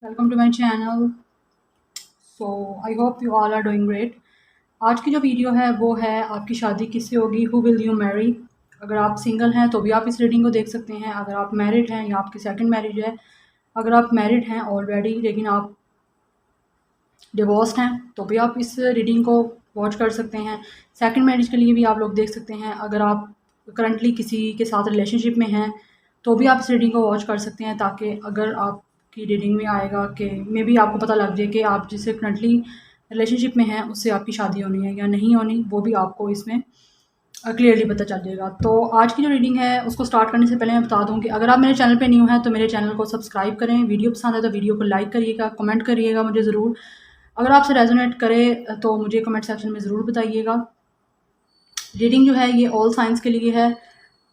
Welcome to my channel. So I hope you all are doing great. आज की जो video है वो है आपकी शादी किससे होगी, हु विल यू मैरी। अगर आप सिंगल हैं तो भी आप इस रीडिंग को देख सकते हैं। अगर आप मैरिड हैं या आपकी सेकंड मैरिज है, अगर आप मैरिड हैं ऑलरेडी लेकिन आप डिवोर्स्ड हैं तो भी आप इस रीडिंग को वॉच कर सकते हैं। सेकंड मैरिज के लिए भी आप लोग देख सकते हैं। अगर आप करंटली किसी के साथ रिलेशनशिप में हैं तो भी आप इस रीडिंग को वॉच कर सकते हैं, ताकि अगर आपकी रीडिंग में आएगा कि मे बी आपको पता लग जाए कि आप जिससे करंटली रिलेशनशिप में हैं उससे आपकी शादी होनी है या नहीं होनी, वो भी आपको इसमें क्लियरली पता चल जाएगा। तो आज की जो रीडिंग है उसको स्टार्ट करने से पहले मैं बता दूं कि अगर आप मेरे चैनल पे न्यू हैं तो मेरे चैनल को सब्सक्राइब करें। वीडियो पसंद है तो वीडियो को लाइक करिएगा, कमेंट करिएगा मुझे ज़रूर। अगर आपसे रेजोनेट करे तो मुझे कमेंट सेक्शन में ज़रूर बताइएगा। रीडिंग जो है ये ऑल साइंस के लिए है,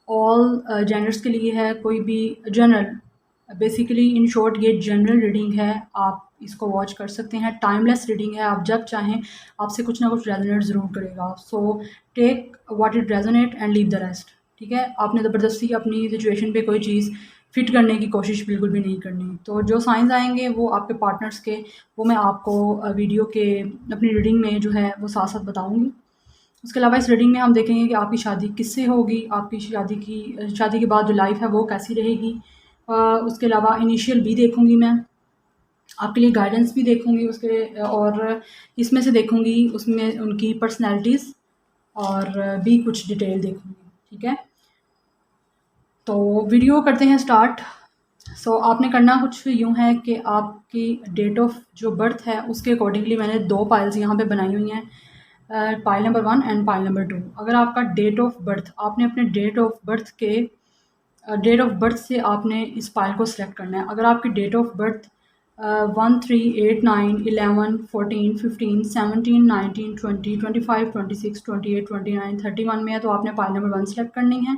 ऑल जेंडर्स के लिए है, कोई भी जनरल, बेसिकली इन शॉर्ट ये जनरल रीडिंग है। आप इसको वॉच कर सकते हैं, टाइमलेस रीडिंग है। आप जब चाहें आपसे कुछ ना कुछ रेजोनेट ज़रूर करेगा। So take what it resonate and leave the rest. ठीक है, आपने ज़बरदस्ती अपनी सिचुएशन पे कोई चीज़ फिट करने की कोशिश बिल्कुल भी नहीं करनी। तो जो साइंस आएंगे वो आपके पार्टनर्स के, वो मैं आपको वीडियो के अपनी रीडिंग में जो है वो साथ साथ बताऊँगी। उसके अलावा इस रीडिंग में हम देखेंगे कि आपकी शादी किससे होगी, आपकी शादी के बाद जो लाइफ है वो कैसी रहेगी। उसके अलावा इनिशियल भी देखूंगी मैं, आपके लिए गाइडेंस भी देखूंगी उसके, और इसमें से देखूंगी उसमें उनकी पर्सनैलिटीज़ और भी कुछ डिटेल देखूंगी। ठीक है, तो वीडियो करते हैं स्टार्ट। सो आपने करना कुछ यूँ है कि आपकी डेट ऑफ जो बर्थ है उसके अकॉर्डिंगली मैंने दो पाइल्स यहाँ पे बनाई हुई हैं, pile number 1 and pile number 2। अगर आपका डेट ऑफ बर्थ, आपने अपने डेट ऑफ बर्थ के डेट ऑफ बर्थ से आपने इस पाइल को सिलेक्ट करना है। अगर आपकी डेट ऑफ बर्थ 1, 3, 8, 9, 11, 14, 15, 17, 19, 20, 25, 26, 28, 29, 31 में है तो आपने पाइल नंबर 1 सेलेक्ट करनी है।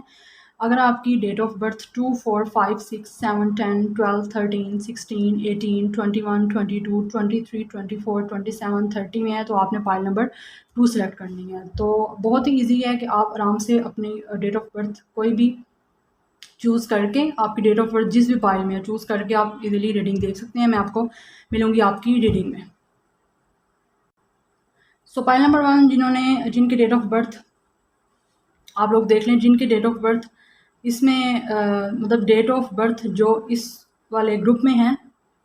अगर आपकी डेट ऑफ बर्थ 2, 4, 5, 6, 7, 10, 12, 13, 16, 18, 21, 22, 23, 24, 27, 30 में है तो आपने पाइल नंबर 2 सेलेक्ट करनी है। तो बहुत ही ईजी है कि आप आराम से अपनी डेट ऑफ बर्थ कोई भी चूज़ करके, आपकी डेट ऑफ बर्थ जिस भी पाइल में है चूज़ करके आप इजीली रीडिंग देख सकते हैं। मैं आपको मिलूंगी आपकी रीडिंग में। सो पाइल नंबर 1, जिनकी डेट ऑफ बर्थ आप लोग देख लें, जिनकी डेट ऑफ बर्थ इसमें मतलब डेट ऑफ बर्थ जो इस वाले ग्रुप में है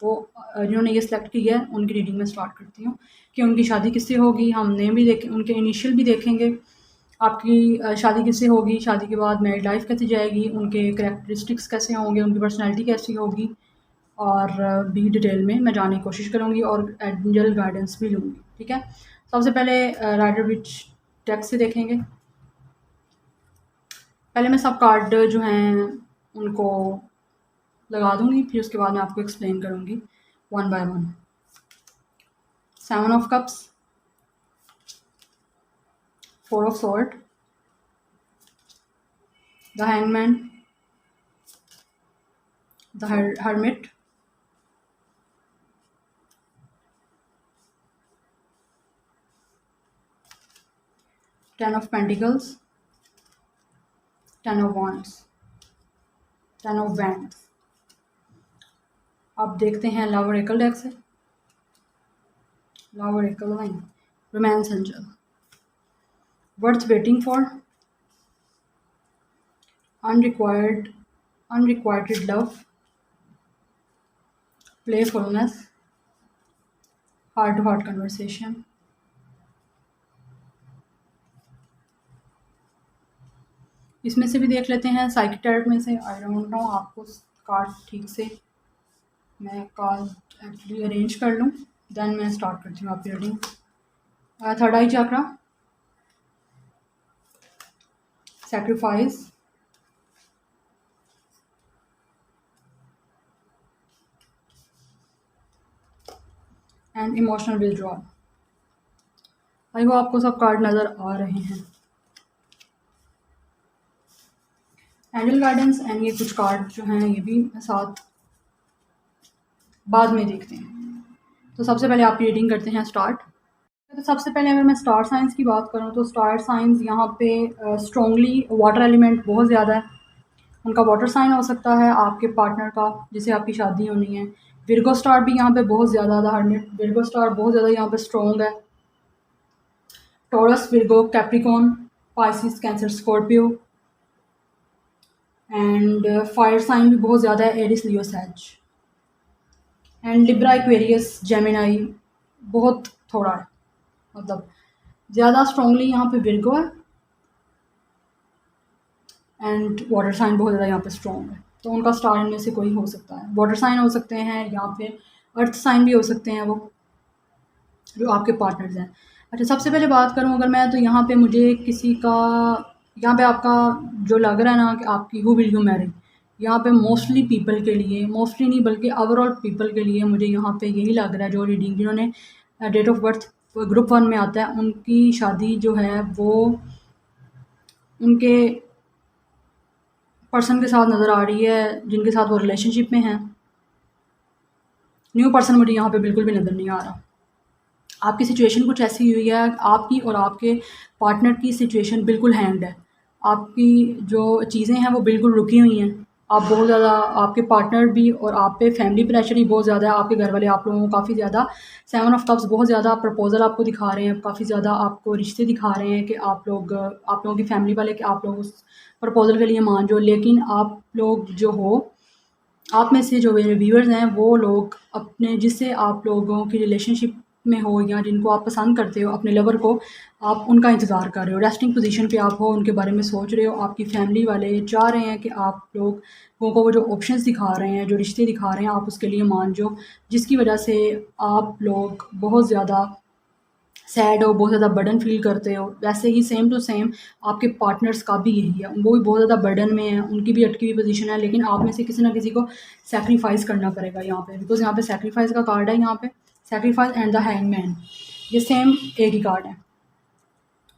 वो जिन्होंने ये सिलेक्ट किया है उनकी रीडिंग में स्टार्ट करती हूँ कि उनकी शादी किससे होगी। हम नेम भी देखें, उनके इनिशियल भी देखेंगे, आपकी शादी किससे होगी, शादी के बाद मैरिड लाइफ कैसी जाएगी, उनके करैक्टरिस्टिक्स कैसे होंगे, उनकी पर्सनैलिटी कैसी होगी, और भी डिटेल में मैं जानने की कोशिश करूँगी और एंजल गाइडेंस भी लूँगी। ठीक है, सबसे पहले राइडर विच टेक्स्ट से देखेंगे। पहले मैं सब कार्ड जो हैं उनको लगा दूँगी, फिर उसके बाद मैं आपको एक्सप्लेन करूँगी one by one. 7 of cups, 4 of sword, the hangman, the hermit, Ten of Pentacles, Ten of Wands, Ten of Wands। अब देखते हैं लव ओरेकल डेक से। Love Oracle line, romance angel, worth waiting for, unrequited love, playfulness, heart to heart conversation। इसमें से भी देख लेते हैं साइकिक टैरोट में से। आई डोंट नो आपको कार्ड ठीक से मैं कार्ड एक्चुअली अरेंज कर लूँ, देन मैं स्टार्ट करती हूँ आपकी reading. Third I chakra, sacrifice, and emotional withdrawal. I hope आपको सब कार्ड नज़र आ रहे हैं। एंजल गाइडेंस एंड ये कुछ कार्ड जो हैं ये भी साथ बाद में देखते हैं। तो सबसे पहले आप रीडिंग करते हैं स्टार्ट। तो सबसे पहले अगर मैं स्टार साइंस की बात करूं तो स्टार साइंस यहाँ पे स्ट्रॉन्गली वाटर एलिमेंट बहुत ज़्यादा है। उनका वाटर साइन हो सकता है आपके पार्टनर का जिसे आपकी शादी होनी है, विर्गो स्टार भी यहाँ पे बहुत ज़्यादा, द हर्मिट विर्गो स्टार बहुत ज़्यादा यहाँ पे स्ट्रॉन्ग है। Taurus, Virgo, Capricorn, Pisces, Cancer, Scorpio and fire sign भी बहुत ज़्यादा है, एरिस, लियो, सैज एंड लिब्रा, एक्वेरियस, जेमिनाई बहुत थोड़ा है, मतलब ज़्यादा स्ट्रॉन्गली यहाँ पे विर्गो है एंड वाटर साइन बहुत ज़्यादा यहाँ पे स्ट्रॉन्ग है। तो उनका स्टार इनमें से कोई हो सकता है, वाटर साइन हो सकते हैं या फिर अर्थ साइन भी हो सकते हैं वो, जो आपके पार्टनर्स हैं। अच्छा, सबसे पहले बात करूँ अगर मैं, तो यहाँ पे मुझे किसी का, यहाँ पे आपका जो लग रहा है ना कि आपकी हु विल यू मैरी, यहाँ पे मोस्टली पीपल के लिए, मोस्टली नहीं बल्कि ओवरऑल पीपल के लिए मुझे यहाँ पे यही लग रहा है, जो रीडिंग जिन्होंने डेट ऑफ बर्थ ग्रुप 1 में आता है, उनकी शादी जो है वो उनके पर्सन के साथ नज़र आ रही है जिनके साथ वो रिलेशनशिप में है। न्यू पर्सन मुझे यहाँ पे बिल्कुल भी नज़र नहीं आ रहा। आपकी सिचुएशन कुछ ऐसी हुई है, आपकी और आपके पार्टनर की सिचुएशन बिल्कुल हैंग्ड है। आपकी जो चीज़ें हैं वो बिल्कुल रुकी हुई हैं। आप बहुत ज़्यादा, आपके पार्टनर भी और आप पे फैमिली प्रेशर ही बहुत ज़्यादा है। आपके घर वाले आप लोगों को काफ़ी ज़्यादा, 7 ऑफ कप्स बहुत ज़्यादा प्रपोज़ल आपको दिखा रहे हैं, काफ़ी ज़्यादा आपको रिश्ते दिखा रहे हैं कि आप लोगों की फैमिली वाले कि आप लोग उस प्रपोज़ल के लिए मान जाओ। लेकिन आप लोग जो हो, आप में से जो मेरे व्यूअर्स हैं वो लोग अपने, जिससे आप लोगों की रिलेशनशिप में हो या जिनको आप पसंद करते हो, अपने लवर को, आप उनका इंतज़ार कर रहे हो, रेस्टिंग पोजीशन पे आप हो, उनके बारे में सोच रहे हो। आपकी फैमिली वाले चाह रहे हैं कि आप लोगों को वो जो ऑप्शंस दिखा रहे हैं, जो रिश्ते दिखा रहे हैं, आप उसके लिए मान जाओ, जिसकी वजह से आप लोग बहुत ज़्यादा सैड हो, बहुत ज़्यादा बर्डन फ़ील करते हो। वैसे ही सेम टू सेम आपके पार्टनर्स का भी यही है, वो भी बहुत ज़्यादा बर्डन में है, उनकी भी अटकी हुई पोजीशन है, लेकिन आप में से किसी ना किसी को सैक्रिफाइस करना पड़ेगा यहाँ पे, बिकॉज़ यहाँ पे सैक्रिफाइस का कार्ड है, यहाँ पे सैक्रिफाइस एंड द हैंगमैन, ये सेम एक ही कार्ड है,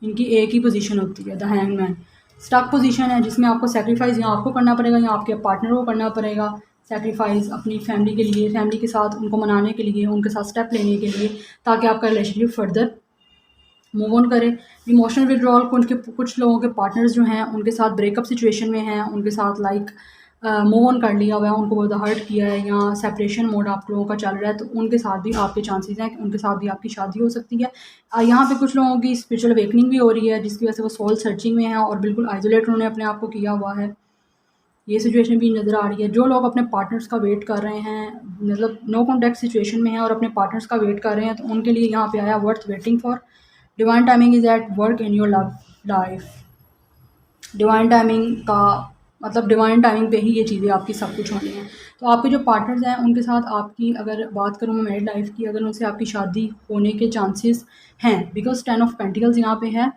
इनकी एक ही पोजीशन होती है, द हैंगमैन। स्टक पोजीशन है जिसमें आपको सैक्रिफाइस या आपको करना पड़ेगा या आपके पार्टनर को करना पड़ेगा सैक्रिफाइस, अपनी फैमिली के लिए, फैमिली के साथ उनको मनाने के लिए, उनके साथ स्टेप लेने के लिए, ताकि आपका रिलेशनशिप फर्दर मूव ऑन करें। इमोशनल विड्रॉल, कुछ लोगों के पार्टनर्स जो हैं उनके साथ ब्रेकअप सिचुएशन में हैं, उनके साथ लाइक मूव ऑन कर लिया हुआ है, उनको बहुत हर्ट किया है, या सेपरेशन मोड आप लोगों का चल रहा है, तो उनके साथ भी आपके चांसेस हैं कि उनके साथ भी आपकी शादी हो सकती है। यहाँ पे कुछ लोगों की स्पिरिचुअल अवेकनिंग भी हो रही है, जिसकी वजह से वो सोल सर्चिंग में है और बिल्कुल आइसोलेट उन्होंने अपने आप को किया हुआ है। ये सिचुएशन भी नज़र आ रही है। जो लोग अपने पार्टनर्स का वेट कर रहे हैं, मतलब नो कॉन्टैक्ट सिचुएशन में हैं और अपने पार्टनर्स का वेट कर रहे हैं, तो उनके लिए यहाँ पे आया worth waiting for. Divine timing is at work in your love life. Divine timing का मतलब डिवाइन टाइमिंग पे ही ये चीज़ें आपकी सब कुछ होनी है। तो आपके जो पार्टनर्स हैं उनके साथ आपकी, अगर बात करूँ मैं मैरिड लाइफ की, अगर उनसे आपकी शादी होने के चांसेस हैं, बिकॉज 10 ऑफ पेंटिकल्स यहाँ पे है।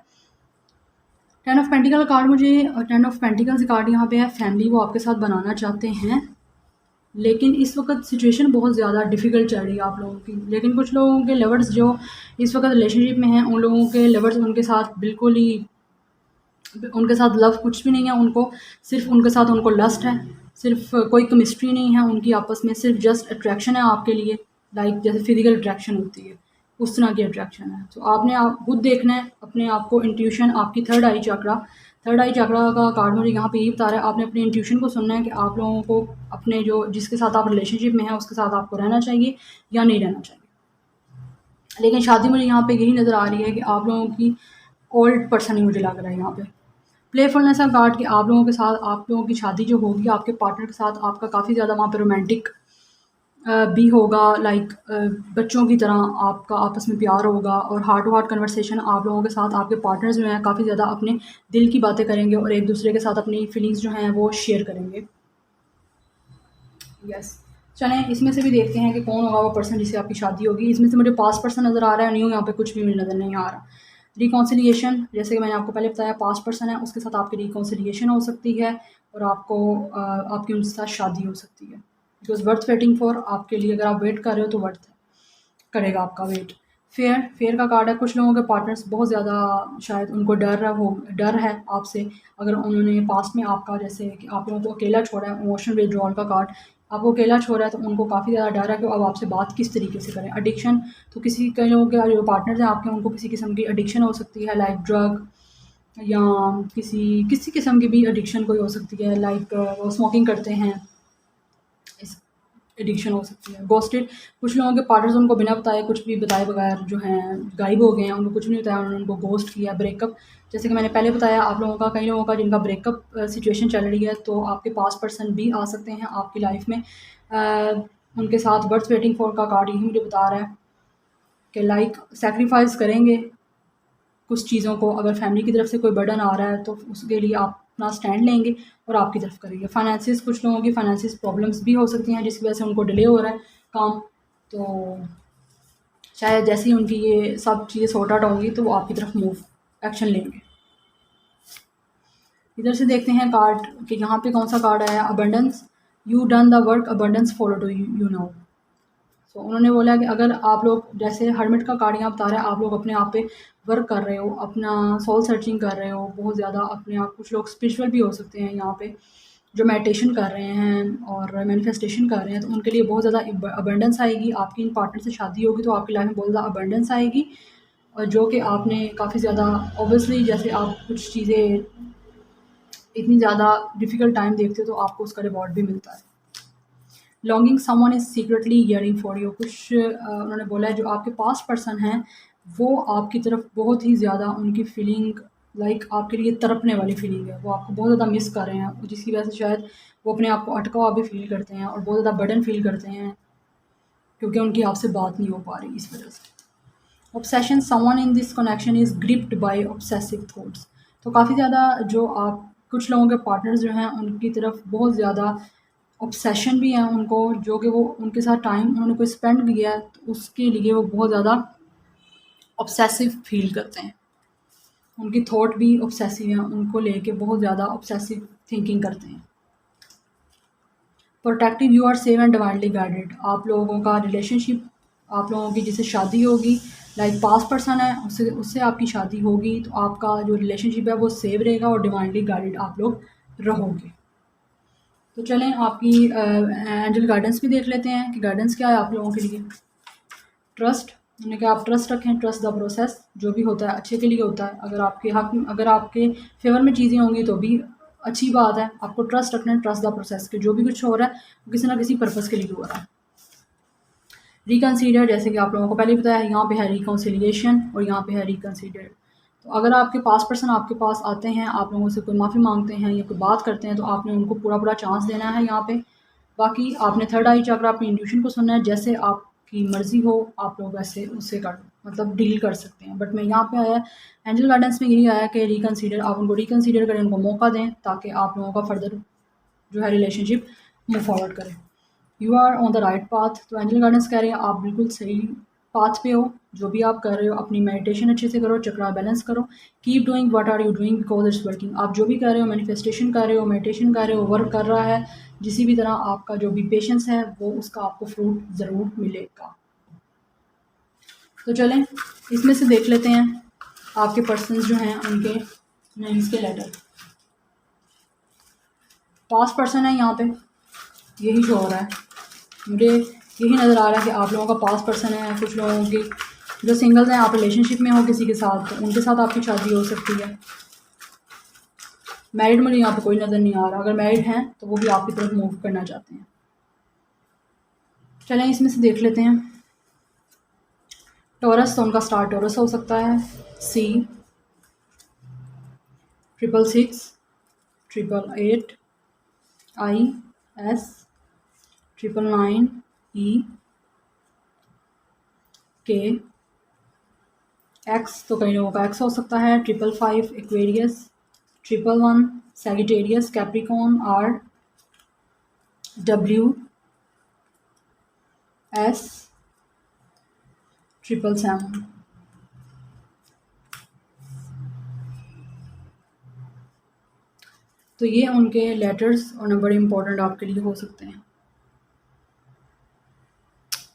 10 ऑफ पेंटिकल कार्ड मुझे, 10 ऑफ पेंटिकल्स कार्ड यहाँ पे है, फैमिली वो आपके साथ बनाना चाहते हैं, लेकिन इस वक्त सिचुएशन बहुत ज़्यादा डिफ़िकल्ट चल रही है आप लोगों की। लेकिन कुछ लोगों के लवर्स जो इस वक्त रिलेशनशिप में हैं, उन लोगों के लवर्स उनके साथ बिल्कुल ही, उनके साथ लव कुछ भी नहीं है, उनको सिर्फ उनके साथ उनको लस्ट है, सिर्फ कोई केमिस्ट्री नहीं है उनकी आपस में, सिर्फ जस्ट अट्रैक्शन है आपके लिए, लाइक जैसे फिजिकल अट्रैक्शन होती है उस तरह की अट्रैक्शन है। तो आपने आप खुद देखना है अपने आप को, इंट्यूशन, आपकी थर्ड आई चक्रा, थर्ड आई चक्रा का कार्ड मुझे यहाँ पे यही बता रहा है, आपने अपने इंट्यूशन को सुनना है कि आप लोगों को अपने जो जिसके साथ आप रिलेशनशिप में हैं उसके साथ आपको रहना चाहिए या नहीं रहना चाहिए। लेकिन शादी मुझे यहाँ पे यही नज़र आ रही है कि आप लोगों की ओल्ड पर्सन ही मुझे लग रहा है यहाँ पे। प्लेफुलनेस का कार्ड कि आप लोगों के साथ, आप लोगों की शादी जो होगी आपके पार्टनर के साथ, आपका काफ़ी ज़्यादा वहाँ पे रोमांटिक भी होगा, लाइक बच्चों की तरह आपका आपस में प्यार होगा और हार्ट टू हार्ट कन्वर्सेशन आप लोगों के साथ, आपके पार्टनर्स जो हैं काफ़ी ज़्यादा अपने दिल की बातें करेंगे और एक दूसरे के साथ अपनी फीलिंग्स जो हैं वो शेयर करेंगे। यस, चलें इसमें से भी देखते हैं कि कौन होगा वो पर्सन जिससे आपकी शादी होगी। इसमें से मुझे पास्ट पर्सन नज़र आ रहा है, न्यू यहाँ पे कुछ भी मुझे नज़र नहीं आ रहा। रिकॉन्सिलिएशन, जैसे कि मैंने आपको पहले बताया, पास्ट पर्सन है उसके साथ आपकी रिकॉन्सिलिएशन हो सकती है और आपको आपकी उनके साथ शादी हो सकती है, बिकॉज वर्थ वेटिंग फॉर, आपके लिए अगर आप वेट कर रहे हो तो वर्थ करेगा आपका वेट। फेयर, फेयर का कार्ड है, कुछ लोगों के पार्टनर्स बहुत ज़्यादा शायद उनको डर है आपसे, अगर उन्होंने पास्ट में आपका, जैसे कि आप लोगों को अकेला छोड़ा है, इमोशनल विड्रॉल का कार्ड, आपको अकेला छोड़ा है, तो उनको काफ़ी ज़्यादा डर है कि अब आपसे बात किस तरीके से करें। एडिक्शन, तो किसी, कई लोगों के जो पार्टनर्स हैं आपके, उनको किसी किस्म की एडिक्शन हो सकती है, लाइक ड्रग या किसी किसी किस्म की भी एडिक्शन कोई हो सकती है, लाइक वो स्मोकिंग करते हैं, एडिक्शन हो सकती है। गोस्टेड, कुछ लोगों के पार्टनर्स उनको बिना बताए कुछ भी बताए बगैर जो हैं गायब हो गए हैं, उनको कुछ नहीं बताया, उन्होंने उनको गोस्ट किया। ब्रेकअप, जैसे कि मैंने पहले बताया आप लोगों का, कई लोगों का जिनका ब्रेकअप सिचुएशन चल रही है, तो आपके पास पर्सन भी आ सकते हैं आपकी लाइफ में। उनके साथ बर्थ वेटिंग फॉर का कार्ड यही मुझे बता रहा है कि लाइक सेक्रीफाइस करेंगे कुछ चीज़ों को। अगर फैमिली की तरफ से कोई बर्डन आ रहा है तो उसके लिए आप अपना स्टैंड लेंगे और आपकी तरफ करेंगे। फाइनेंसिस, कुछ लोगों की फाइनेंसिस प्रॉब्लम्स भी हो सकती हैं जिसकी वजह से उनको डिले हो रहा है काम, तो शायद जैसे ही उनकी ये सब चीज़ें सॉर्ट आउट होंगी तो वो आपकी तरफ मूव एक्शन लेंगे। इधर से देखते हैं कार्ड कि यहाँ पे कौन सा कार्ड आया, abundance. You done the work, abundance follow to you now. तो उन्होंने बोला कि अगर आप लोग, जैसे हर्मिट का कार्ड यहाँ बता रहा है, आप लोग अपने आप पे वर्क कर रहे हो, अपना सोल सर्चिंग कर रहे हो बहुत ज़्यादा अपने आप। कुछ लोग स्पिरिचुअल भी हो सकते हैं यहाँ पे, जो मेडिटेशन कर रहे हैं और मैनिफेस्टेशन कर रहे हैं, तो उनके लिए बहुत ज़्यादा अबंडेंस आएगी। आपकी इन पार्टनर से शादी होगी तो आपकी लाइफ में बहुत ज़्यादा अबंडेंस आएगी, और जो कि आपने काफ़ी ज़्यादा ऑब्वियसली, जैसे आप कुछ चीज़ें इतनी ज़्यादा डिफ़िकल्ट टाइम देखते हो तो आपको उसका रिवॉर्ड भी मिलता है। Longing someone is secretly yearning for you, कुछ उन्होंने बोला है जो आपके पास पर्सन हैं वो आपकी तरफ बहुत ही ज़्यादा, उनकी फीलिंग लाइक आपके लिए तड़पने वाली फीलिंग है, वो आपको बहुत ज़्यादा मिस कर रहे हैं, जिसकी वजह से शायद वो अपने आप को अटका हुआ भी फील करते हैं और बहुत ज़्यादा बर्डन फील करते हैं क्योंकि उनकी आपसे बात नहीं हो पा रही इस वजह से। Obsession, someone in this connection is gripped by obsessive thoughts, तो काफ़ी ज़्यादा जो आप, कुछ लोगों के पार्टनर्स जो हैं उनकी तरफ बहुत ज़्यादा ऑब्सेशन भी है उनको, जो कि वो उनके साथ टाइम उन्होंने कोई स्पेंड किया है तो उसके लिए वो बहुत ज़्यादा ऑब्सेसिव फील करते हैं। उनकी थॉट भी ऑब्सेसिव हैं, उनको लेके बहुत ज़्यादा ऑब्सेसिव थिंकिंग करते हैं। Protective, you are safe and divinely guided, आप लोगों का रिलेशनशिप, आप लोगों की जिससे शादी होगी, लाइक पास पर्सन है उससे उससे आपकी शादी होगी तो आपका जो रिलेशनशिप है वो सेव रहेगा और डिवाइनली गाइडेड आप लोग रहोगे। तो चलें आपकी एंजल गाइडेंस भी देख लेते हैं कि गाइडेंस क्या है आप लोगों के लिए। ट्रस्ट, उन्होंने कहा आप ट्रस्ट रखें, ट्रस्ट द प्रोसेस, जो भी होता है अच्छे के लिए होता है। अगर आपके हक, अगर आपके फेवर में चीज़ें होंगी तो भी अच्छी बात है। आपको ट्रस्ट रखना है, ट्रस्ट द प्रोसेस के जो भी कुछ हो रहा है वो किसी ना किसी पर्पज़ के लिए हो रहा है। रिकन्सीडर, जैसे कि आप लोगों को पहले ही बताया, यहाँ पे है रिकन्सिलिएशन और यहाँ पे है रिकन्सीडर। तो अगर आपके पास पर्सन आपके पास आते हैं, आप लोगों से कोई माफ़ी मांगते हैं या कोई बात करते हैं, तो आपने उनको पूरा पूरा चांस देना है यहाँ पे। बाकी आपने थर्ड आई चक्र, अपनी इंट्यूशन को सुनना है, जैसे आपकी मर्ज़ी हो आप लोग वैसे उससे कर मतलब डील कर सकते हैं। बट मैं यहाँ पे आया एंजल गाइडेंस में यही आया कि रिकन्सीडर, आप उनको रिकन्सीडर करें, उनको मौका दें ताकि आप लोगों का फर्दर जो है रिलेशनशिप मूव फॉरवर्ड करें। You are on the right path, तो एंजल गाइडेंस कह रहे हैं आप बिल्कुल सही पाथ पे हो। जो भी आप कर रहे हो अपनी मेडिटेशन अच्छे से करो, चक्रा बैलेंस करो, keep doing what are you doing because it's working. आप जो भी कर रहे हो, मैनिफेस्टेशन कर रहे हो, मेडिटेशन कर रहे हो, वर्क कर रहा है, जिसी भी तरह आपका जो भी पेशेंस है वो उसका आपको फ्रूट ज़रूर मिलेगा। तो चलें इसमें से देख लेते हैं आपके पर्सन्स जो हैं उनके नेम्स के लेटर। पास पर्सन है यहाँ पे, यही शो हो रहा है मुझे, यही नज़र आ रहा है कि आप लोगों का पास पर्सन है। कुछ लोगों की जो सिंगल्स हैं, आप रिलेशनशिप में हो किसी के साथ, तो उनके साथ आपकी शादी हो सकती है। मैरिड मुझे यहाँ पे कोई नज़र नहीं आ रहा, अगर मैरिड हैं तो वो भी आपकी तरफ मूव करना चाहते हैं। चलें इसमें से देख लेते हैं। टॉरस, तो उनका स्टार टॉरस हो सकता है। C 666 888 IS 999 EK X, तो कई लोगों का X हो सकता है। 555 Aquarius, 111 Sagittarius, Capricorn, R W S 777। तो ये उनके लेटर्स और नंबर इम्पोर्टेंट आपके लिए हो सकते हैं।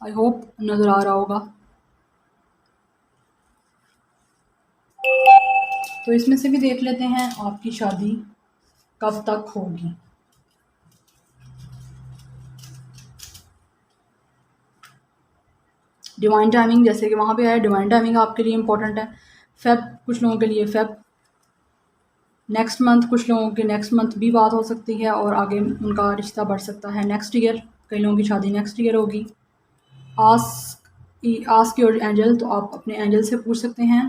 आई होप नज़र आ रहा होगा। तो इसमें से भी देख लेते हैं आपकी शादी कब तक होगी। डिवाइन टाइमिंग, जैसे कि वहाँ पे है डिवाइन टाइमिंग आपके लिए इम्पोर्टेंट है। फेब, कुछ लोगों के लिए फेब नेक्स्ट मंथ, कुछ लोगों के नेक्स्ट मंथ भी बात हो सकती है और आगे उनका रिश्ता बढ़ सकता है नेक्स्ट ईयर कई लोगों की शादी नेक्स्ट ईयर होगी। आस्क योर एंजल, तो आप अपने एंजल से पूछ सकते हैं।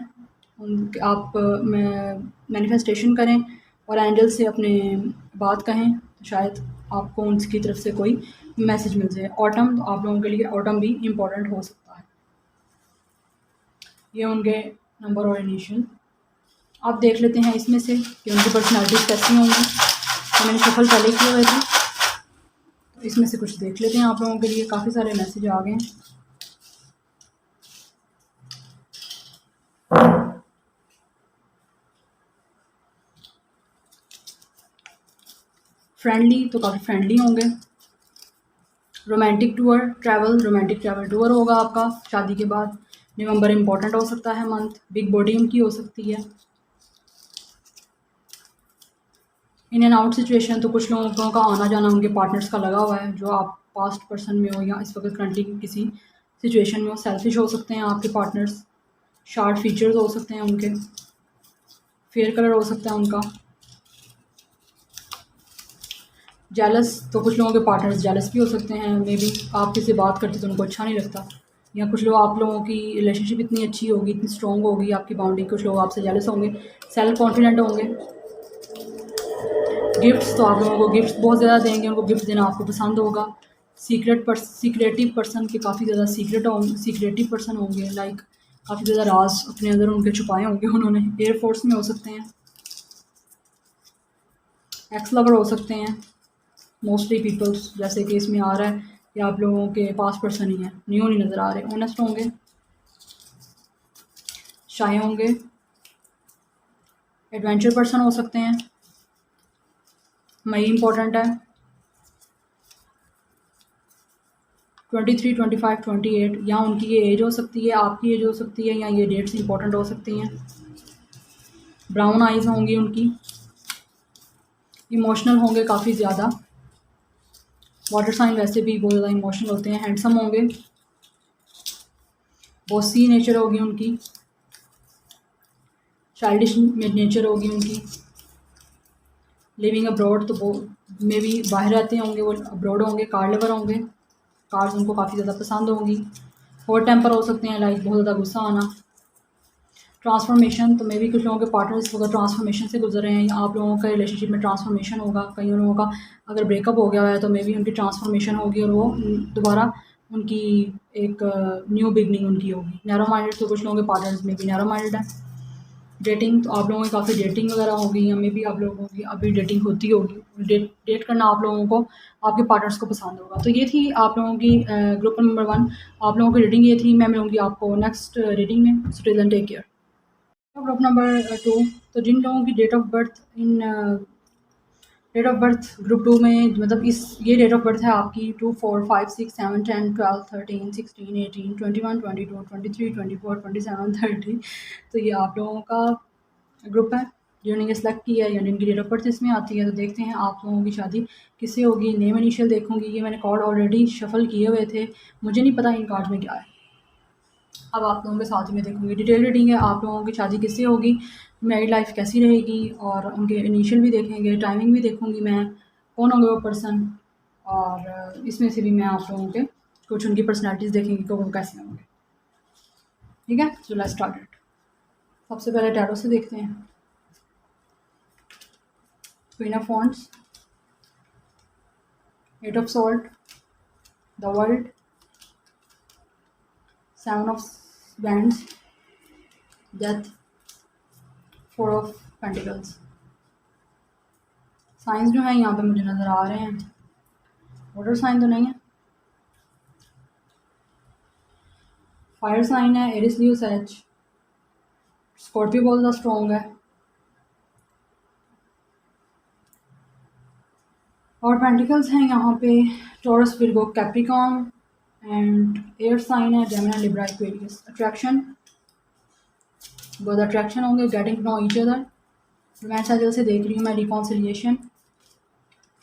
आप मैनिफेस्टेशन करें और एंजल से अपने बात कहें, तो शायद आपको उनकी तरफ से कोई मैसेज मिल जाए। ऑटम, तो आप लोगों के लिए ऑटम भी इम्पोर्टेंट हो सकता है। ये उनके नंबर और इनिशियल आप देख लेते हैं इसमें से कि उनकी पर्सनैलिटीज़ कैसी होंगी। तो मैंने शफल पहले किए हुए थे, तो इसमें से कुछ देख लेते हैं। आप लोगों के लिए काफ़ी सारे मैसेज आ गए हैं। फ्रेंडली, तो काफ़ी फ्रेंडली होंगे। रोमांटिक ट्रैवल टूर होगा आपका शादी के बाद। नवंबर इम्पोर्टेंट हो सकता है मंथ। बिग बॉडी उनकी हो सकती है। इन एंड आउट सिचुएशन, तो कुछ लोगों का आना जाना उनके पार्टनर्स का लगा हुआ है, जो आप पास्ट पर्सन में हो या इस वक्त करंटली किसी सिचुएशन में हो। सेल्फिश हो सकते हैं आपके पार्टनर्स। शार्ट फीचर्स हो सकते हैं उनके। फेयर कलर हो सकता है उनका। जेलस, तो कुछ लोगों के पार्टनर्स जेलस भी हो सकते हैं। मे बी आप किसी बात करते तो उनको अच्छा नहीं लगता, या कुछ लोग आप लोगों की रिलेशनशिप इतनी अच्छी होगी, इतनी स्ट्रॉन्ग होगी आपकी बाउंडिंग, कुछ लोग आपसे जेलस होंगे। सेल्फ कॉन्फिडेंट होंगे। गिफ्ट्स, तो आप लोगों को गिफ्ट्स बहुत ज़्यादा देंगे, उनको गिफ्ट देना आपको पसंद होगा। सीक्रेटिव पर्सन के काफ़ी ज़्यादा सीक्रेटिव पर्सन होंगे, लाइक काफ़ी ज़्यादा राज अपने अंदर उनके छुपाए होंगे उन्होंने। एयरफोर्स में हो सकते हैं। एक्स लवर हो सकते हैं मोस्टली पीपल्स, जैसे कि इसमें आ रहा है कि आप लोगों के पास पर्सन ही है, न्यू नहीं नज़र आ रहे। ऑनेस्ट होंगे, शाय होंगे, एडवेंचर पर्सन हो सकते हैं। मई इंपॉर्टेंट है। 23, 25, 28, या उनकी ये एज हो सकती है, आपकी एज हो सकती है, या ये डेट्स इंपॉर्टेंट हो सकती हैं। ब्राउन आइज़ होंगी उनकी। इमोशनल होंगे काफ़ी ज़्यादा। वाटर साइन वैसे भी बहुत ज़्यादा इमोशनल होते हैं। हैंडसम होंगे। बॉसी नेचर होगी उनकी। चाइल्डिश नेचर होगी उनकी। लिविंग अब्रॉड, तो वो मे भी बाहर रहते होंगे, वो अब्रॉड होंगे। कार लेवर होंगे, कार्स उनको काफ़ी ज़्यादा पसंद होंगी। हॉट टेम्पर हो सकते हैं, लाइक बहुत ज़्यादा गुस्सा आना। ट्रांसफॉर्मेशन, तो मे भी कुछ लोगों के पार्टनर्स अगर ट्रांसफॉर्मेशन से गुजर रहे हैं, या आप लोगों का रिलेशनशिप में ट्रांसफॉर्मेशन होगा। कई लोगों का अगर ब्रेकअप हो गया है तो मे भी उनकी ट्रांसफॉर्मेशन होगी और वो दोबारा उनकी एक न्यू बिगनिंग उनकी होगी। नैरो माइंडेड, तो कुछ लोगों के पार्टनर्स में भी नैरो माइंडेड है। डेटिंग, तो आप लोगों की काफ़ी डेटिंग वगैरह होगी, या मे भी आप लोगों की अभी डेटिंग होती होगी। डेट करना आप लोगों को, आपके पार्टनर्स को पसंद होगा। तो ये थी आप लोगों की ग्रुप नंबर 1 आप लोगों की रीडिंग ये थी। मैं मिलूँगी आपको नेक्स्ट रीडिंग में। So till then take care. Group number 2, तो जिन लोगों की डेट ऑफ बर्थ ग्रुप 2 में, मतलब इस ये डेट ऑफ बर्थ है आपकी 2, 4, 5, 6, 7, 10, 12, 13, 16, 18, 21, 22, 23, 24, 27, 30। तो ये आप लोगों का ग्रुप है जिन्होंने सेलेक्ट किया है, या जिनकी डेट ऑफ बर्थ इसमें आती है। तो देखते हैं आप लोगों की शादी किससे होगी। नेम इनिशियल देखूंगी। ये मैंने कार्ड ऑलरेडी शफल किए हुए थे, मुझे नहीं पता इन कार्ड में क्या है। अब आप लोगों के साथ में देखूंगी। डिटेल रीडिंग है, आप लोगों की शादी किससे होगी, मैरिड लाइफ कैसी रहेगी, और उनके इनिशियल भी देखेंगे, टाइमिंग भी देखूंगी मैं, कौन होंगे वो पर्सन। और इसमें से भी मैं आप लोगों के कुछ उनकी पर्सनैलिटीज़ देखेंगी कि वो कैसे होंगे। ठीक है, सो लेट्स स्टार्ट इट। सबसे पहले टैरो से देखते हैं। Queen of wands, eight of salt, the world, seven of bands, death, four of pentacles. Signs जो है यहाँ पे मुझे नज़र आ रहे हैं, वाटर साइन तो नहीं है। फायर साइन है, एरिस लियो सेज। स्कॉर्पियो बहुत ज़्यादा स्ट्रॉन्ग है। और पेंटिकल्स हैं यहाँ पे Taurus, Virgo, Capricorn, and air sign है जेमिनी, लिब्रा, एक्वेरियस। अट्रैक्शन, बहुत अट्रैक्शन होंगे। Getting to know each other, मैं सजल से देख रही हूँ मैं। रिकॉन्सिलिएशन,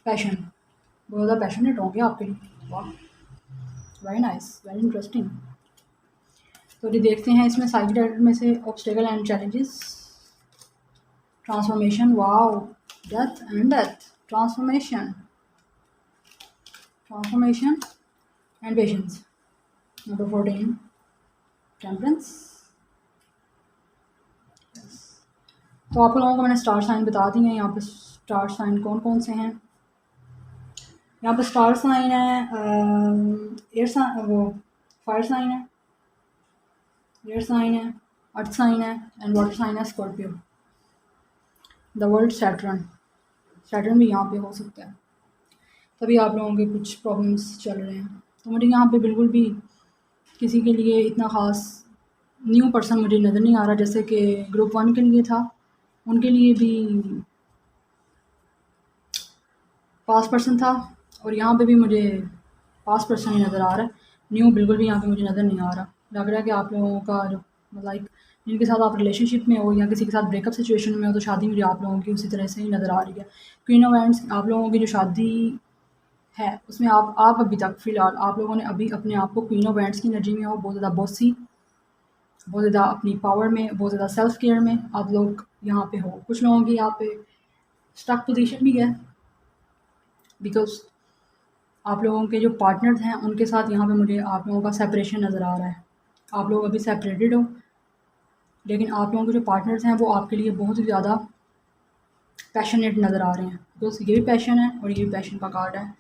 पैशन, बहुत ज़्यादा पैशनेट होंगे आपके लिए। वाह, वेरी नाइस, वेरी इंटरेस्टिंग। तो ये देखते हैं इसमें साइड में से obstacle and challenges. Transformation, wow, death and death, transformation, transformation and patience. Number 14 temperance. तो आप लोगों को मैंने स्टार साइन बता दिए हैं। यहाँ पे स्टार साइन कौन कौन से हैं। यहाँ पे स्टार साइन है, एयर साइन, वो फायर साइन है, एयर साइन है, अर्थ साइन है एंड वाटर साइन है Scorpio. The world Saturn, Saturn भी यहाँ पे हो सकता है। तभी आप लोगों के कुछ प्रॉब्लम्स चल रहे हैं। तो मुझे यहाँ पे बिल्कुल भी किसी के लिए इतना ख़ास न्यू पर्सन मुझे नज़र नहीं आ रहा, जैसे कि ग्रुप 1 के लिए था, उनके लिए भी पास पर्सन था और यहाँ पे भी मुझे पास पर्सन ही नज़र आ रहा है। न्यू बिल्कुल भी यहाँ पे मुझे नज़र नहीं आ रहा। लग रहा है कि आप लोगों का जो लाइक जिनके साथ आप रिलेशनशिप में हो या किसी के साथ ब्रेकअप सिचुएशन में हो, तो शादी मुझे आप लोगों की उसी तरह से ही नज़र आ रही है। क्वीन ऑफ वैंड्स, आप लोगों की जो शादी है उसमें आप अभी तक फ़िलहाल आप लोगों ने अभी अपने आप को क्वीन ऑफ वैंड्स की एनर्जी में हो, बहुत ज़्यादा बॉसी, बहुत ज़्यादा अपनी पावर में, बहुत ज़्यादा सेल्फ केयर में आप लोग यहाँ पे हो। कुछ लोगों की यहाँ पे स्टक पोजीशन भी है, बिकॉज आप लोगों के जो पार्टनर्स हैं उनके साथ यहाँ पे मुझे आप लोगों का सेपरेशन नज़र आ रहा है। आप लोग अभी सेपरेटेड हो, लेकिन आप लोगों के जो पार्टनर्स हैं वो आपके लिए बहुत ही ज़्यादा पैशनेट नज़र आ रहे हैं, बिकॉज ये भी पैशन है और ये भी पैशन का कार्ड है।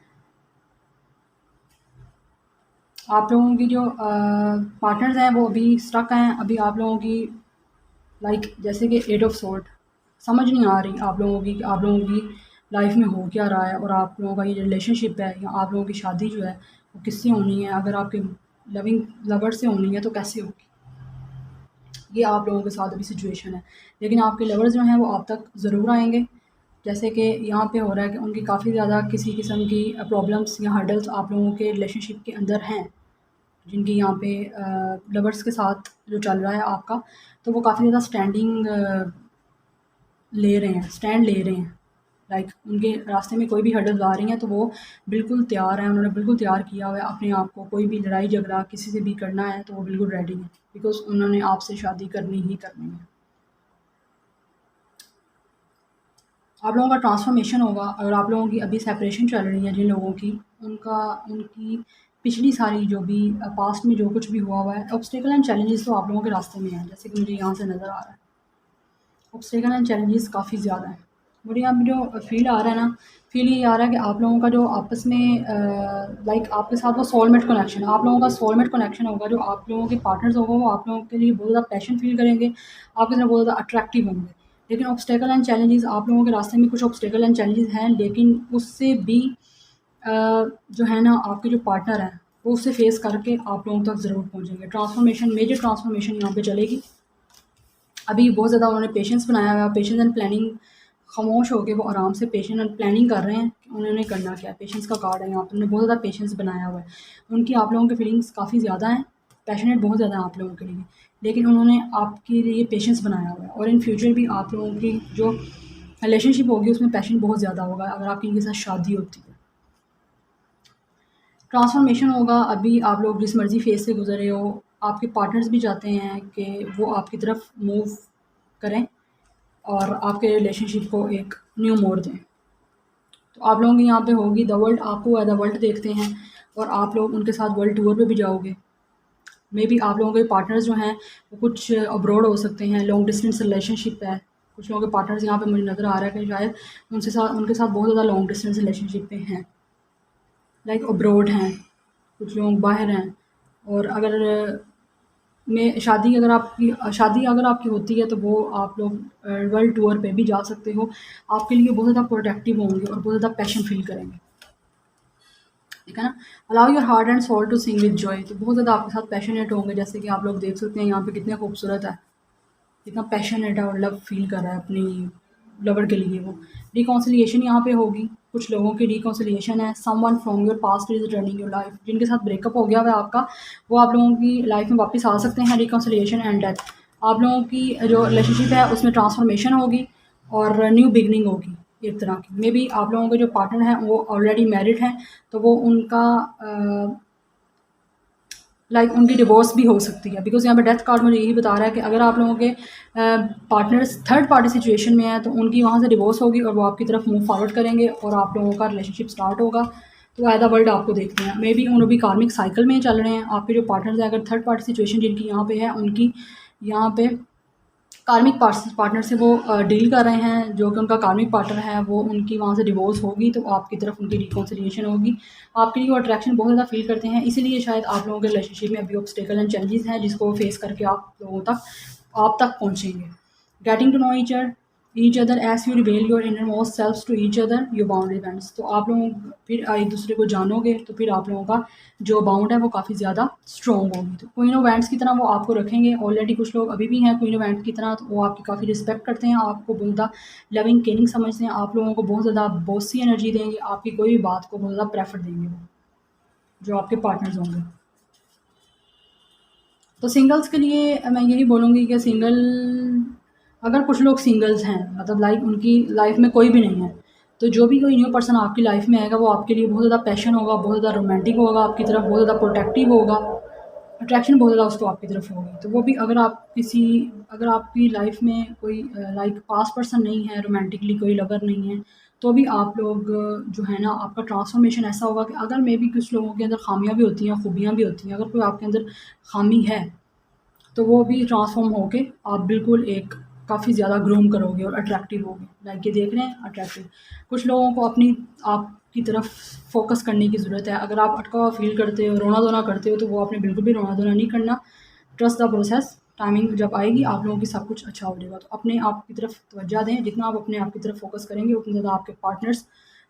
आप लोगों की जो पार्टनर्स हैं वो अभी स्टक हैं। अभी आप लोगों की लाइक जैसे कि 8 ऑफ सोर्ड समझ नहीं आ रही आप लोगों की, आप लोगों की लाइफ में हो क्या रहा है और आप लोगों का ये रिलेशनशिप है या आप लोगों की शादी जो है वो किससे होनी है। अगर आपके लविंग लवर से होनी है तो कैसे होगी, ये आप लोगों के साथ अभी सिचुएशन है। लेकिन आपके लवर्स जो हैं वो आप तक ज़रूर आएंगे। जैसे कि यहाँ पे हो रहा है कि उनकी काफ़ी ज़्यादा किसी किस्म की प्रॉब्लम्स या हर्डल्स आप लोगों के रिलेशनशिप के अंदर हैं, जिनकी यहाँ पे लवर्स के साथ जो चल रहा है आपका, तो वो काफ़ी ज़्यादा ले रहे हैं, स्टैंड ले रहे हैं। लाइक उनके रास्ते में कोई भी हर्डल्स आ रही हैं तो वो बिल्कुल तैयार हैं, उन्होंने बिल्कुल तैयार किया हुआ है अपने आप को। कोई भी लड़ाई झगड़ा किसी से भी करना है तो वो बिल्कुल रेडी है, बिकॉज उन्होंने आपसे शादी करनी ही करनी है। आप लोगों का ट्रांसफॉर्मेशन होगा। अगर आप लोगों की अभी सेपरेशन चल रही है, जिन लोगों की उनकी पिछली सारी जो भी पास्ट में जो कुछ भी हुआ है, ऑब्स्टेकल एंड चैलेंजेस तो आप लोगों के रास्ते में हैं, जैसे कि मुझे यहाँ से नज़र आ रहा है। ऑब्स्टेकल एंड चैलेंजेस काफ़ी ज़्यादा हैं। मुझे यहाँ पे जो फ़ील आ रहा है ना, फ़ील ये आ रहा है कि आप लोगों का जो आपस में लाइक आपके साथ वो सोलमेट कनेक्शन, आप लोगों का सोलमेट कनेक्शन होगा। जो आप लोगों के पार्टनर्स होंगे वो आप लोगों के लिए बहुत ज़्यादा पैशन फ़ील करेंगे, आपकी तरफ बहुत ज़्यादा अट्रैक्टिव होंगे। लेकिन ऑब्स्टेकल एंड चैलेंजेस, आप लोगों के रास्ते में कुछ ऑब्स्टेकल एंड चैलेंजेस हैं, लेकिन उससे भी जो है ना आपके जो पार्टनर हैं वो उससे फेस करके आप लोगों तक ज़रूर पहुँचेंगे। ट्रांसफॉर्मेशन, मेजर ट्रांसफॉर्मेशन यहाँ पे चलेगी। अभी बहुत ज़्यादा उन्होंने पेशेंस बनाया हुआ है, पेशेंस एंड प्लानिंग। खामोश होकर वो आराम से पेशेंस एंड प्लानिंग कर रहे हैं कि उन्होंने करना क्या है। पेशेंस का कार्ड है यहाँ पर, उन्होंने बहुत ज़्यादा पेशेंस बनाया हुआ है। उनकी आप लोगों की फीलिंग्स काफ़ी ज़्यादा हैं, पैशनेट बहुत ज़्यादा है आप लोगों के लिए, लेकिन उन्होंने आपके लिए पेशेंस बनाया हुआ है। और इन फ्यूचर भी आप लोगों की जो रिलेशनशिप होगी उसमें पैशन बहुत ज़्यादा होगा, अगर आपकी इनके साथ शादी होती है। ट्रांसफॉर्मेशन होगा। अभी आप लोग जिस मर्ज़ी फेज़ से गुज़रे हो, आपके पार्टनर्स भी चाहते हैं कि वो आपकी तरफ मूव करें और आपके रिलेशनशिप को एक न्यू मोड़ दें। तो आप लोगों की यहाँ पे होगी द वर्ल्ड, आपको एज द वर्ल्ड देखते हैं और आप लोग उनके साथ वर्ल्ड टूर पे भी जाओगे। मे बी आप लोगों के पार्टनर्स जो हैं वो कुछ अब्रॉड हो सकते हैं, लॉन्ग डिस्टेंस रिलेशनशिप है। कुछ लोगों के पार्टनर्स यहाँ पे मुझे नज़र आ रहा है कि शायद उनके साथ बहुत ज़्यादा लॉन्ग डिस्टेंस रिलेशनशिप पे हैं, लाइक अब्रॉड हैं, कुछ लोग बाहर हैं। और अगर शादी अगर आपकी होती है तो वो आप लोग वर्ल्ड टूर पे भी जा सकते हो। आपके लिए बहुत ज़्यादा प्रोटेक्टिव होंगे और बहुत ज़्यादा पैशन फील करेंगे, ठीक है ना। Allow your heart and soul to sing with joy, तो बहुत ज़्यादा आपके साथ पैशनेट होंगे। जैसे कि आप लोग देख सकते हैं यहाँ पे कितने खूबसूरत है, कितना पैशनेट है और लव फील कर रहा है अपनी लवर के लिए। वो रिकॉन्सिलिएशन यहाँ पे होगी, कुछ लोगों की रिकॉन्सिलिएशन है। Someone from your past is returning your life, जिनके साथ ब्रेकअप हो गया हुआ है आपका, वो आप लोगों की लाइफ में वापस आ सकते हैं। रिकॉन्सिलिएशन एंड डेथ, आप लोगों की जो रिलेशनशिप है उसमें ट्रांसफॉर्मेशन होगी और न्यू बिगनिंग होगी एक तरह की। मे बी आप लोगों के जो पार्टनर हैं वो ऑलरेडी मैरिड हैं, तो वो उनका लाइक उनकी डिवोर्स भी हो सकती है, बिकॉज यहाँ पे डेथ कार्ड मुझे यही बता रहा है कि अगर आप लोगों के पार्टनर्स थर्ड पार्टी सिचुएशन में हैं तो उनकी वहाँ से डिवोर्स होगी और वो आपकी तरफ मूव फॉरवर्ड करेंगे और आप लोगों का रिलेशनशिप स्टार्ट होगा। तो एज द वर्ल्ड आपको देखते हैं। मे बी उन अभी कार्मिक साइकिल में चल रहे हैं आपके जो पार्टनर्स हैं, अगर थर्ड पार्टी सिचुएशन जिनकी यहाँ पे है, उनकी यहाँ पे कार्मिक पार्टनर से वो डील कर रहे हैं, जो कि उनका कार्मिक पार्टनर है वो उनकी वहाँ से डिवोर्स होगी तो आपकी तरफ उनकी रिकॉन्सिलिएशन होगी। आपके लिए वो अट्रैक्शन बहुत ज़्यादा फील करते हैं, इसीलिए शायद आप लोगों के रिलेशनशिप में अभी ऑब्स्टेकल एंड चैलेंजेस हैं जिसको फेस करके आप तक पहुँचेंगे। Getting to know each other as you reveal your inner most self to each other your bound events. तो आप लोग फिर एक दूसरे को जानोगे तो फिर आप लोगों का जो बाउंड है वो काफ़ी ज़्यादा स्ट्रॉन्ग होगी। तो क्वीन ऑफ वैंड्स की तरह वो आपको रखेंगे। ऑलरेडी कुछ लोग अभी भी हैं क्वीन ऑफ वैंड्स की तरह, तो वो आपकी काफ़ी रिस्पेक्ट करते हैं, आपको बहुत ज़्यादा लविंग केयरिंग समझते हैं, आप लोगों को बहुत ज़्यादा बॉसी एनर्जी देंगे, आपकी कोई भी बात को बहुत ज़्यादा प्रेफर देंगे वो जो आपके पार्टनर्स होंगे। तो सिंगल्स के लिए मैं यही बोलूँगी कि अगर कुछ लोग सिंगल्स हैं, मतलब लाइक उनकी लाइफ में कोई भी नहीं है, तो जो भी कोई न्यू पर्सन आपकी लाइफ में आएगा वो आपके लिए बहुत ज़्यादा पैशन होगा, बहुत ज़्यादा रोमांटिक होगा, आपकी तरफ बहुत ज़्यादा प्रोटेक्टिव होगा, अट्रैक्शन बहुत ज़्यादा उसको आपकी तरफ होगी। तो वो भी अगर आपकी लाइफ में कोई लाइक पास पर्सन नहीं है, रोमांटिकली कोई लवर नहीं है, तो भी आप लोग जो है ना, आपका ट्रांसफॉर्मेशन ऐसा होगा कि अगर मे बी कुछ लोगों के अंदर खामियां भी होती हैं, खूबियां भी होती हैं, अगर कोई आपके अंदर खामी है तो वो भी ट्रांसफ़ॉर्म होके आप बिल्कुल एक काफ़ी ज़्यादा ग्रूम करोगे और अट्रैक्टिव होगे। लाइक ये देख रहे हैं अट्रैक्टिव। कुछ लोगों को आपकी तरफ फ़ोकस करने की ज़रूरत है। अगर आप अटका हुआ फ़ील करते हो, रोना-धोना करते हो, तो वो आपने बिल्कुल भी रोना-धोना नहीं करना। ट्रस्ट द प्रोसेस, टाइमिंग जब आएगी आप लोगों की सब कुछ अच्छा हो जाएगा। तो अपने आप की तरफ तवज्जो दें, जितना आप अपने आप की तरफ फ़ोकस करेंगे उतने ज़्यादा आपके पार्टनर्स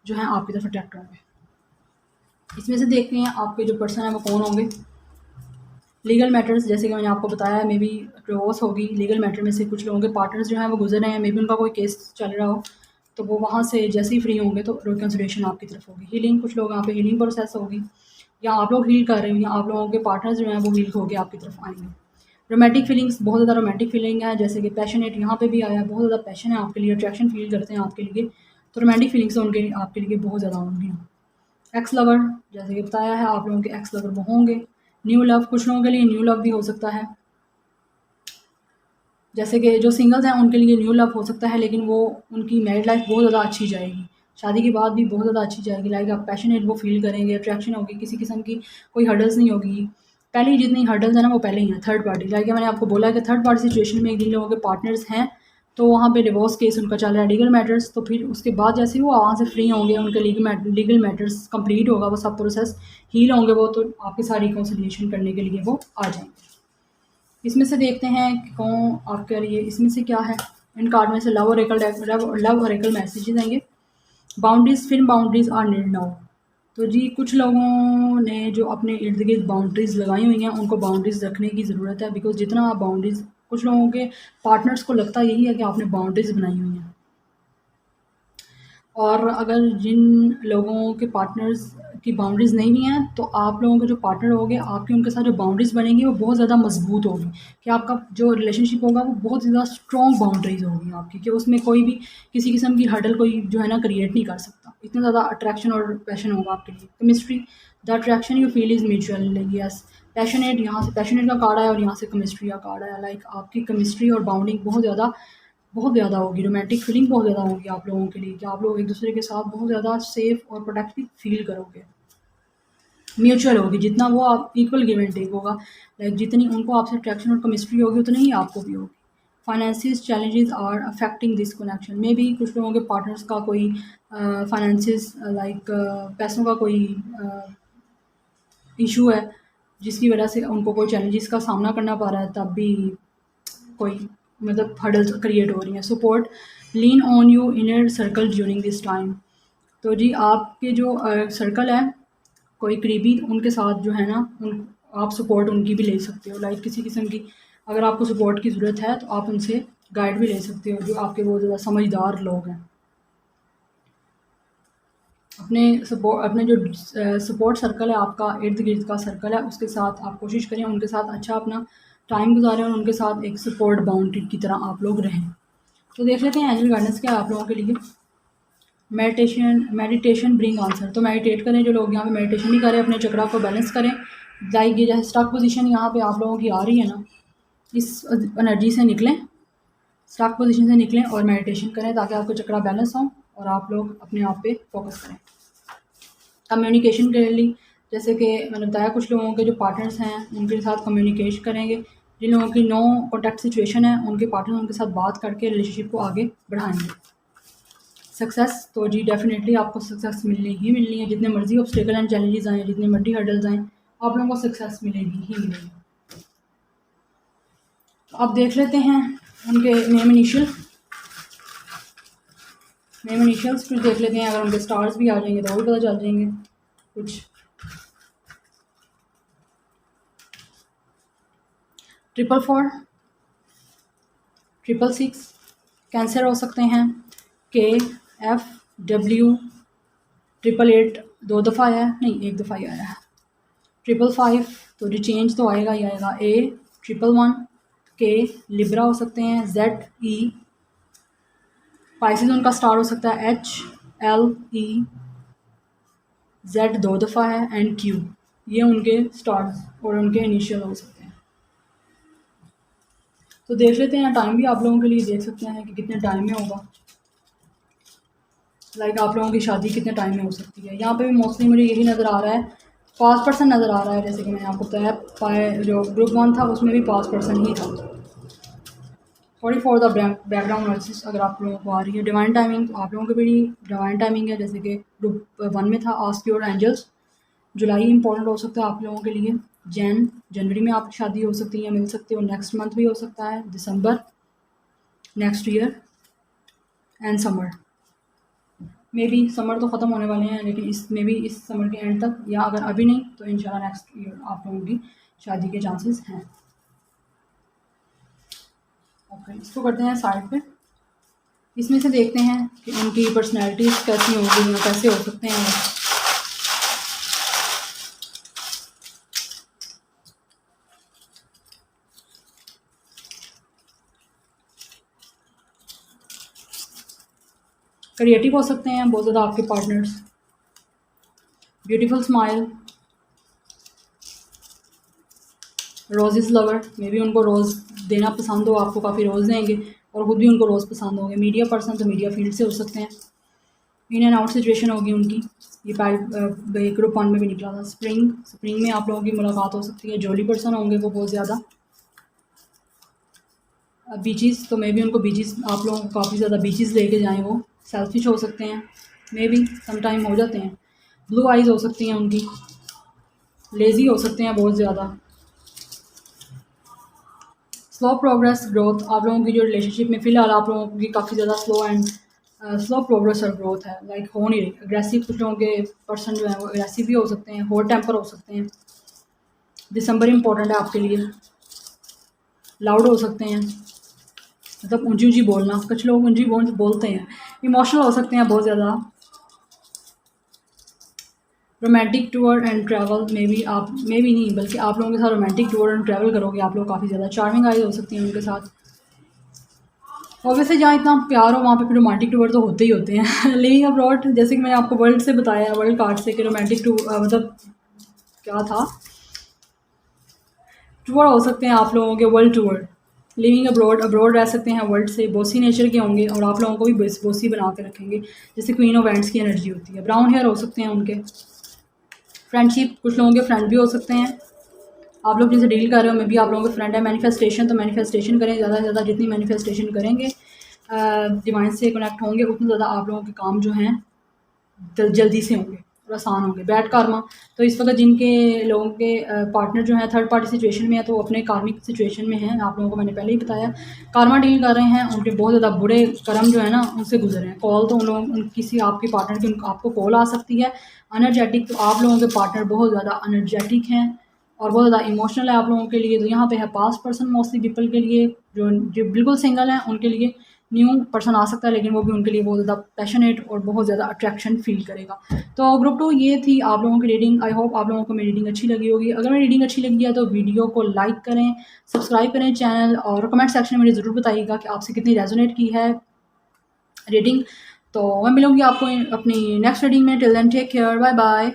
जो हैं आपकी तरफ अट्रैक्ट होंगे। इसमें से देखते हैं आपके जो पर्सन हैं वो कौन होंगे। लीगल मैटर्स, जैसे कि मैंने आपको बताया, मे बी डिवोर्स होगी। लीगल मैटर में से कुछ लोगों के पार्टनर्स जो हैं वो गुजर रहे हैं, मे बी उनका कोई केस चल रहा हो, तो वो वहाँ से जैसे ही फ्री होंगे तो रिकन्सिलिएशन आपकी तरफ होगी। हीलिंग, कुछ लोग यहाँ पे हीलिंग प्रोसेस होगी, या आप लोग हील कर रहे हो या आप लोगों के पार्टनर्स जो हैं वो हील होकर आपकी तरफ आएंगे। रोमांटिक फीलिंग्स, बहुत ज़्यादा रोमांटिक फीलिंग है, जैसे कि पैशनेट यहाँ पे भी आया, बहुत ज़्यादा पैशन है आपके लिए, अट्रैक्शन फील करते हैं आपके लिए, तो रोमांटिक फीलिंग्स उनके आपके लिए बहुत ज़्यादा होंगी। एक्स लवर, जैसे कि बताया है, आप लोगों के एक्स लवर वो होंगे। न्यू लव, कुछ लोगों के लिए न्यू लव भी हो सकता है, जैसे कि जो सिंगल्स हैं उनके लिए न्यू लव हो सकता है, लेकिन वो उनकी मैरिड लाइफ बहुत ज़्यादा अच्छी जाएगी, शादी के बाद भी बहुत ज़्यादा अच्छी जाएगी। लाइक आप पैशनेट वो फील करेंगे, अट्रैक्शन होगी, किसी किस्म की कोई हर्डल्स नहीं होगी। पहले ही जितनी हर्डल्स है ना वो पहले ही हैं। थर्ड पार्टी, लाइक मैंने आपको बोला कि थर्ड पार्टी सिचुएशन में जिन लोगों के पार्टनर्स हैं तो वहाँ पे डिवोर्स केस उनका चल रहा है, लीगल मैटर्स, तो फिर उसके बाद जैसे ही वो वहाँ से फ्री होंगे, उनके लीगल मैटर्स कंप्लीट होगा, वो सब प्रोसेस हील होंगे वो, तो आपके साथ रिकॉन्सिलिएशन करने के लिए वो आ जाएंगे। इसमें से देखते हैं कि कौन आपके लिए, इसमें से क्या है। इन कार्ड में से लव ओरेकल मैसेजेस आएंगे। Boundaries, firm boundaries are need now. तो जी कुछ लोगों ने जो अपने इर्द गिर्द बाउंड्रीज लगाई हुई हैं उनको बाउंड्रीज रखने की ज़रूरत है, बिकॉज जितना आप बाउंड्रीज, कुछ लोगों के पार्टनर्स को लगता यही है कि आपने बाउंड्रीज बनाई हुई हैं, और अगर जिन लोगों के पार्टनर्स की बाउंड्रीज़ नहीं भी हैं तो आप लोगों के जो पार्टनर होंगे, आपकी उनके साथ जो बाउंड्रीज़ बनेंगी वो बहुत ज़्यादा मजबूत होगी, कि आपका जो रिलेशनशिप होगा वो बहुत ज़्यादा स्ट्रॉन्ग बाउंड्रीज़ होगी आपकी, कि उसमें कोई भी किसी किस्म की हर्डल कोई जो है ना क्रिएट नहीं कर सकता। इतना ज़्यादा अट्रैक्शन और पैशन होगा आपके लिए। Chemistry, the attraction you feel is mutual, yes. Passionate, यहाँ से पैशनेट का कार्ड आया और यहाँ से केमिस्ट्री का कार्ड आया। लाइक आपकी केमिस्ट्री और बाउंडिंग बहुत ज़्यादा होगी, रोमांटिक फीलिंग बहुत ज़्यादा होगी आप लोगों के लिए, कि आप लोग एक दूसरे के साथ बहुत ज़्यादा सेफ और प्रोटेक्टिव फील करोगे। म्यूचुअल होगी, जितना वो आप इक्वल गिव एंड टेक होगा, लाइक जितनी उनको आपसे अट्रैक्शन और केमिस्ट्री होगी उतनी ही आपको भी होगी। Financial challenges are affecting this connection, में भी कुछ लोगों के पार्टनर्स का कोई फाइनेंसिस लाइक पैसों का कोई इशू है जिसकी वजह से उनको कोई चैलेंजेस का सामना करना पड़ रहा है, तब भी कोई मतलब हर्डल्स क्रिएट हो रही हैं। Support, lean on you inner circle during this time. तो जी आपके जो सर्कल है कोई करीबी, उनके साथ जो है ना उन आप सपोर्ट उनकी भी ले सकते हो। लाइक किसी किस्म की अगर आपको सपोर्ट की ज़रूरत है तो आप उनसे गाइड भी ले सकते हो, जो आपके बहुत ज़्यादा समझदार लोग हैं। अपने जो सपोर्ट सर्कल है आपका, इर्द गिर्द का सर्कल है, उसके साथ आप कोशिश करें उनके साथ अच्छा अपना टाइम गुजारें और उनके साथ एक सपोर्ट बाउंड्री की तरह आप लोग रहें। तो देख लेते हैं एंजल गाइडेंस क्या है आप लोगों के लिए। मेडिटेशन ब्रिंग आंसर, तो मेडिटेट करें। जो लोग यहाँ पे मेडिटेशन नहीं करें, अपने चक्रा को बैलेंस करें। लाइक ये जैसे स्टक पोजीशन यहाँ पे आप लोगों की आ रही है ना, इस एनर्जी से निकलें, स्टक पोजीशन से निकलें और मेडिटेशन करें ताकि आपका चक्रा बैलेंस हो और आप लोग अपने आप पे फोकस करें। कम्युनिकेशन क्लियरली, जैसे कि मैंने बताया कुछ लोगों के जो पार्टनर्स हैं उनके साथ कम्युनिकेट करेंगे। जिन लोगों की नो कॉन्टैक्ट सिचुएशन है उनके पार्टनर उनके साथ बात करके रिलेशनशिप को आगे बढ़ाएंगे। सक्सेस तो जी डेफिनेटली आपको सक्सेस मिलनी ही मिलनी है, जितने मर्जी ऑब्स्टेकल एंड चैलेंजेस आएँ, जितने मर्जी हर्डल्स आएँ, आप लोगों को सक्सेस मिलेगी ही मिलेगी। तो आप देख लेते हैं उनके नेम इनिशियल्स कुछ देख लेते हैं। अगर उनके स्टार्स भी आ जाएंगे तो भी पता चल जाएंगे कुछ। 444, 666 कैंसर हो सकते हैं। KFW 888 2 दफ़ा आया है, नहीं 1 दफ़ा ही आया है। 555 तो चेंज तो आएगा ही आएगा। A 111 K लिब्रा हो सकते हैं। ZE पाइसिस उनका स्टार हो सकता है। HLE Z 2 दफ़ा है एंड Q ये उनके स्टार्स और उनके इनिशियल हो सकते हैं। तो देख लेते हैं, टाइम भी आप लोगों के लिए देख सकते हैं कि कितने टाइम में होगा। लाइक आप लोगों की शादी कितने टाइम में हो सकती है। यहाँ पे भी मोस्टली मुझे यही नज़र आ रहा है, 5% नज़र आ रहा है। जैसे कि मैंने आपको बताया जो ग्रुप 1 था उसमें भी 5% ही था। Sorry for the background noises अगर आप लोगों को आ रही है। डिवाइन टाइमिंग तो आप लोगों की भी डिवाइन टाइमिंग है, जैसे कि ग्रुप 1 में था आस्क योर एंजल्स। जुलाई इंपॉर्टेंट हो सकता है आप लोगों के लिए। जनवरी में आपकी शादी हो सकती है, मिल सकती हो। नेक्स्ट मंथ भी हो सकता है, December, next year and summer maybe. Summer तो ख़त्म होने वाले हैं लेकिन इसमें भी इस समर के एंड तक, या अगर अभी नहीं तो इंशाल्लाह नेक्स्ट ईयर आप लोगों की शादी के चांसेस हैं। ओके, इसको करते हैं साइड पे। इसमें से देखते हैं कि उनकी पर्सनैलिटीज़ कैसी होंगी या कैसे हो सकते हैं। क्रिएटिव हो सकते हैं बहुत ज़्यादा आपके partners. Beautiful smile, roses lover, may be उनको रोज़ देना पसंद हो, आपको काफ़ी रोज़ देंगे और ख़ुद भी उनको रोज़ पसंद होंगे। मीडिया पर्सन तो मीडिया फील्ड से हो सकते हैं। इन एंड आउट सिचुएशन होगी उनकी। ये ग्रुप 1 में भी निकला था। स्प्रिंग में आप लोगों की मुलाकात हो सकती है। जॉली पर्सन होंगे वो बहुत ज़्यादा। बीचेस तो मे बी उनको बीचेस, आप लोगों को काफ़ी ज़्यादा बीचेस लेके जाएं। वो सेल्फिश हो सकते हैं, मे बी सम टाइम हो जाते हैं। ब्लू आइज़ हो सकती हैं उनकी। लेज़ी हो सकते हैं बहुत ज़्यादा। स्लो प्रोग्रेस ग्रोथ, आप लोगों की जो रिलेशनशिप में फ़िलहाल आप लोगों की काफ़ी ज़्यादा स्लो प्रोग्रेस और ग्रोथ है। लाइक हो नहीं रही। अग्रेसिव कुछ लोगों के पर्सन जो है वो अग्रेसिव भी हो सकते हैं, हॉट टेम्पर हो सकते हैं। दिसंबर इंपॉर्टेंट है आपके लिए। लाउड हो सकते हैं, मतलब ऊंची ऊंची बोलना, कुछ लोग ऊंची बोलते हैं। इमोशनल हो सकते हैं बहुत ज़्यादा। Romantic tour and travel, may be नहीं बल्कि आप लोगों के साथ रोमांटिक टूर एंड ट्रैवल करोगे आप लोग काफ़ी ज़्यादा। चार्मिंग आइज हो सकती हैं उनके साथ। और वैसे जहाँ इतना प्यार हो वहाँ पे फिर रोमांटिक टूर तो होते ही होते हैं। लिविंग अब्रॉड, जैसे कि मैंने आपको वर्ल्ड से बताया, वर्ल्ड कार्ड से कि रोमांटिक टूर मतलब क्या था, टूर हो सकते हैं आप लोगों के वर्ल्ड टूर। लिविंग अब्रॉड रह सकते हैं वर्ल्ड से। बोसी नेचर के होंगे और आप लोगों को भी बोसी बना के रखेंगे, जैसे क्वीन ऑफ एंड्स की एनर्जी होती है। ब्राउन हेयर हो सकते हैं उनके। फ्रेंडशिप, कुछ लोगों के फ्रेंड भी हो सकते हैं। आप लोग जिनसे डील कर रहे हो मे बी आप लोगों के फ्रेंड है। मैनिफेस्टेशन, तो मैनिफेस्टेशन करें ज़्यादा से ज़्यादा। जितनी मैनिफेस्टेशन करेंगे, डिवाइन से कनेक्ट होंगे, उतने ज़्यादा आप लोगों के काम जो हैं जल्दी से होंगे और आसान होंगे। बैड कार्मा, तो इस वक्त जिनके लोगों के पार्टनर जो हैं थर्ड पार्टी सिचुएशन में है तो वो अपने कार्मिक सिचुएशन में हैं। आप लोगों को मैंने पहले ही बताया। कार्मा डील कर रहे हैं, उनके बहुत ज़्यादा बुरे कर्म जो है ना उनसे गुजरे हैं। कॉल तो उन लोगों किसी आपके पार्टनर की आपको कॉल आ सकती है। एनर्जेटिक, तो आप लोगों के पार्टनर बहुत ज़्यादा एनर्जेटिक हैं और बहुत ज़्यादा इमोशनल है आप लोगों के लिए। तो यहाँ पे है पास्ट पर्सन मोस्टली पीपल के लिए। जो बिल्कुल सिंगल हैं उनके लिए न्यू पर्सन आ सकता है, लेकिन वो भी उनके लिए बहुत ज़्यादा पैशनेट और बहुत ज़्यादा अट्रैक्शन फील करेगा। तो ग्रुप 2 ये थी आप लोगों की रीडिंग। आई होप आप लोगों को मेरी रीडिंग अच्छी लगी होगी। अगर मेरी रीडिंग अच्छी लगी है तो वीडियो को लाइक करें, सब्सक्राइब करें चैनल, और कमेंट सेक्शन में मुझे ज़रूर बताइएगा कि आपसे कितनी रेजोनेट की है रीडिंग। तो मैं मिलूँगी आपको अपनी नेक्स्ट रीडिंग में। Till then take care, bye bye.